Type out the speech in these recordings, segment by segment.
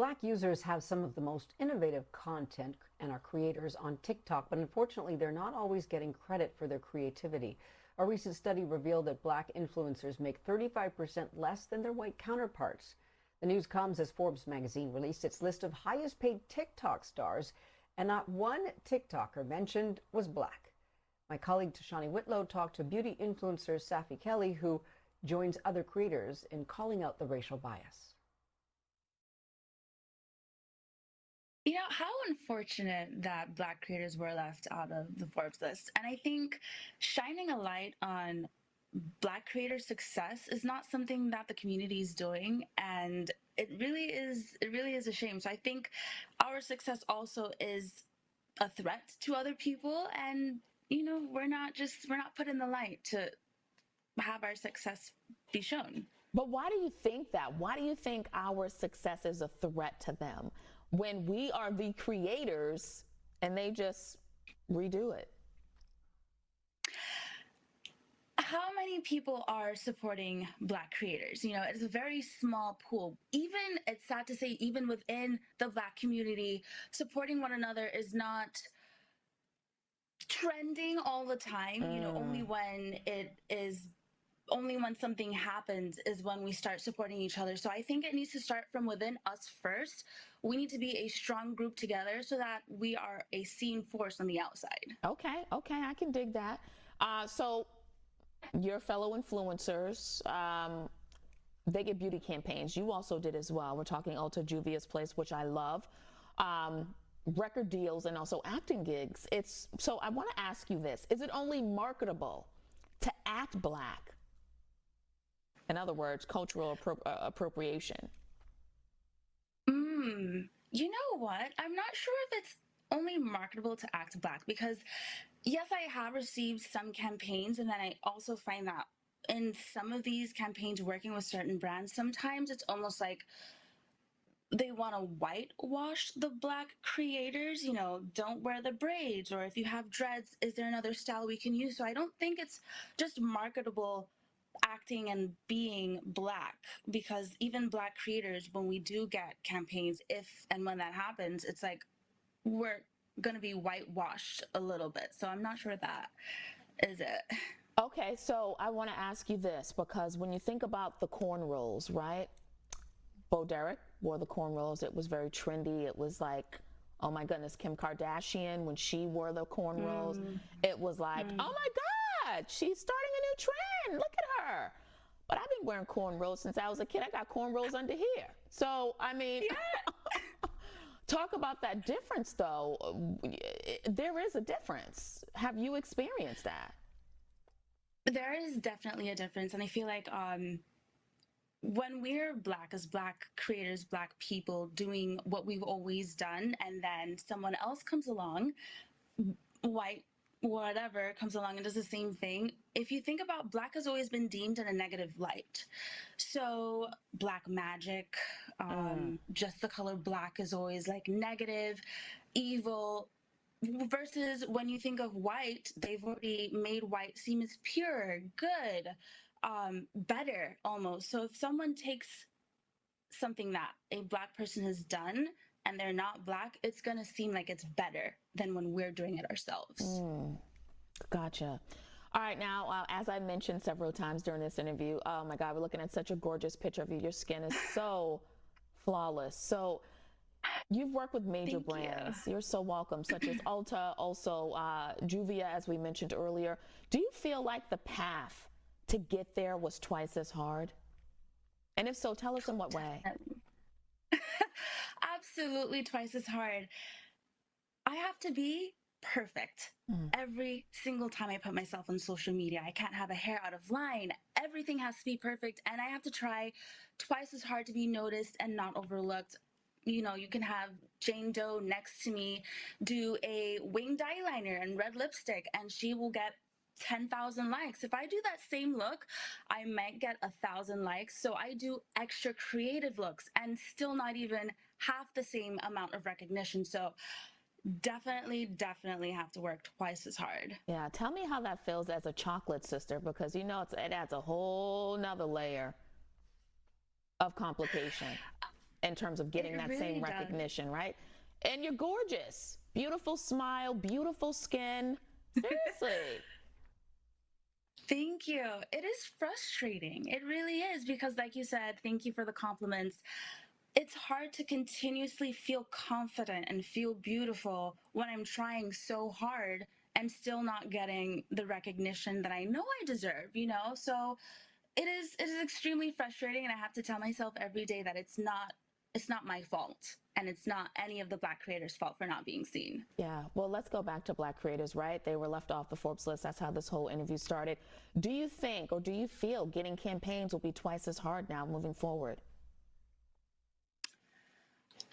Black users have some of the most innovative content and are creators on TikTok, but unfortunately, they're not always getting credit for their creativity. A recent study revealed that Black influencers make 35% less than their white counterparts. The news comes as Forbes magazine released its list of highest paid TikTok stars, and not one TikToker mentioned was Black. My colleague Tashani Whitlow talked to beauty influencer Safi Kelly, who joins other creators in calling out the racial bias. How unfortunate that Black creators were left out of the Forbes list. And I think shining a light on Black creator success is not something that the community is doing. And it really is a shame. So I think our success also is a threat to other people. And, we're not put in the light to have our success be shown. But why do you think that? Why do you think our success is a threat to them when we are the creators and they just redo it? How many people are supporting Black creators? It's a very small pool. Even, it's sad to say, even within the Black community, supporting one another is not trending all the time. Only when something happens is when we start supporting each other. So I think it needs to start from within us first. We need to be a strong group together so that we are a seen force on the outside. Okay, I can dig that. So your fellow influencers, they get beauty campaigns. You also did as well. We're talking Ulta Juvia's Place, which I love. Record deals and also acting gigs. So I want to ask you this. Is it only marketable to act Black? In other words, cultural appropriation. You know what? I'm not sure if it's only marketable to act Black, because yes, I have received some campaigns, and then I also find that in some of these campaigns working with certain brands, sometimes it's almost like they want to whitewash the Black creators, don't wear the braids, or if you have dreads, is there another style we can use? So I don't think it's just marketable acting and being Black, because even Black creators, when we do get campaigns, if and when that happens, it's like we're going to be whitewashed a little bit. So I'm not sure that is it. Okay, so I want to ask you this, because when you think about the cornrows, right? Bo Derek wore the cornrows. It was very trendy. It was like, oh my goodness, Kim Kardashian, when she wore the cornrows, it was like, oh my God, she's starting a new trend. Look at her. But I've been wearing cornrows since I was a kid. I got cornrows under here. So, I mean, talk about that difference though. There is a difference. Have you experienced that? There is definitely a difference. And I feel like when we're Black, as Black creators, Black people doing what we've always done, and then someone else comes along, white, whatever, comes along and does the same thing. If you think about, Black has always been deemed in a negative light. So Black magic, just the color Black is always like negative, evil. Versus when you think of white, they've already made white seem as pure, good, better almost. So if someone takes something that a Black person has done and they're not Black, it's going to seem like it's better than when we're doing it ourselves. Gotcha. All right, now, as I mentioned several times during this interview, oh my God, we're looking at such a gorgeous picture of you. Your skin is so flawless. So you've worked with major Thank brands. you. You're so welcome, such as Ulta, also Juvia, as we mentioned earlier. Do you feel like the path to get there was twice as hard? And if so, tell us in what way. Absolutely twice as hard. I have to be perfect every single time I put myself on social media. I can't have a hair out of line. Everything has to be perfect. And I have to try twice as hard to be noticed and not overlooked. You can have Jane Doe next to me do a winged eyeliner and red lipstick, and she will get 10,000 likes. If I do that same look, I might get 1,000 likes. So I do extra creative looks and still not even half the same amount of recognition. So definitely have to work twice as hard. Yeah, tell me how that feels as a chocolate sister, because it adds a whole nother layer of complication. in terms of getting It that really same does. recognition, right? And you're gorgeous. Beautiful smile, beautiful skin. Seriously. Thank you. It is frustrating. It really is because, like you said, thank you for the compliments. It's hard to continuously feel confident and feel beautiful when I'm trying so hard and still not getting the recognition that I know I deserve, you know? So it is extremely frustrating, and I have to tell myself every day that it's not my fault, and it's not any of the Black creators' fault for not being seen. Yeah, well, let's go back to Black creators, right? They were left off the Forbes list. That's how this whole interview started. Do you think, or do you feel getting campaigns will be twice as hard now moving forward?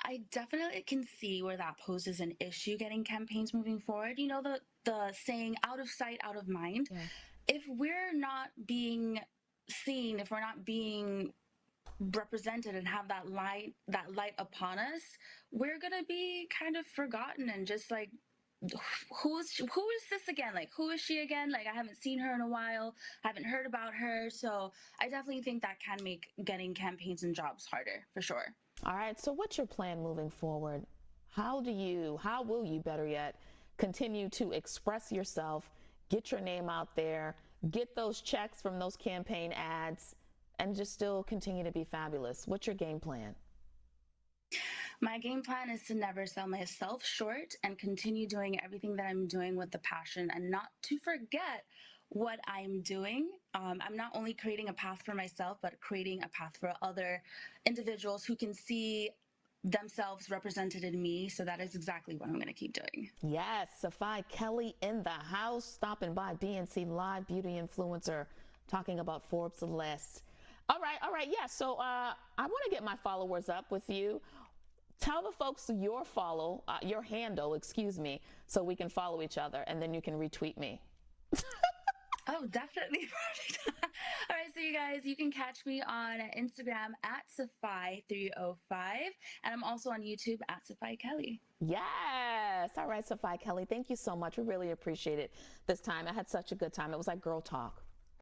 I definitely can see where that poses an issue getting campaigns moving forward. You know, the saying out of sight, out of mind. Yeah. If we're not being seen, if we're not being represented and have that light upon us, we're gonna be kind of forgotten and just like, who is this again? Like, who is she again? Like, I haven't seen her in a while. I haven't heard about her. So I definitely think that can make getting campaigns and jobs harder for sure. All right, so what's your plan moving forward? How will you, better yet, continue to express yourself, get your name out there, get those checks from those campaign ads, and just still continue to be fabulous? What's your game plan? My game plan is to never sell myself short and continue doing everything that I'm doing with the passion and not to forget what I'm doing. I'm not only creating a path for myself, but creating a path for other individuals who can see themselves represented in me. So that is exactly what I'm going to keep doing. Yes, Safai Kelly in the house, stopping by BNC Live, beauty influencer, talking about Forbes list. All right, yeah. So I want to get my followers up with you. Tell the folks your handle, excuse me, so we can follow each other, and then you can retweet me. Oh, definitely. Perfect. All right, so you guys, you can catch me on Instagram at Safai305, and I'm also on YouTube at Safai Kelly. Yes. All right, Safai Kelly, thank you so much. We really appreciate it this time. I had such a good time. It was like girl talk.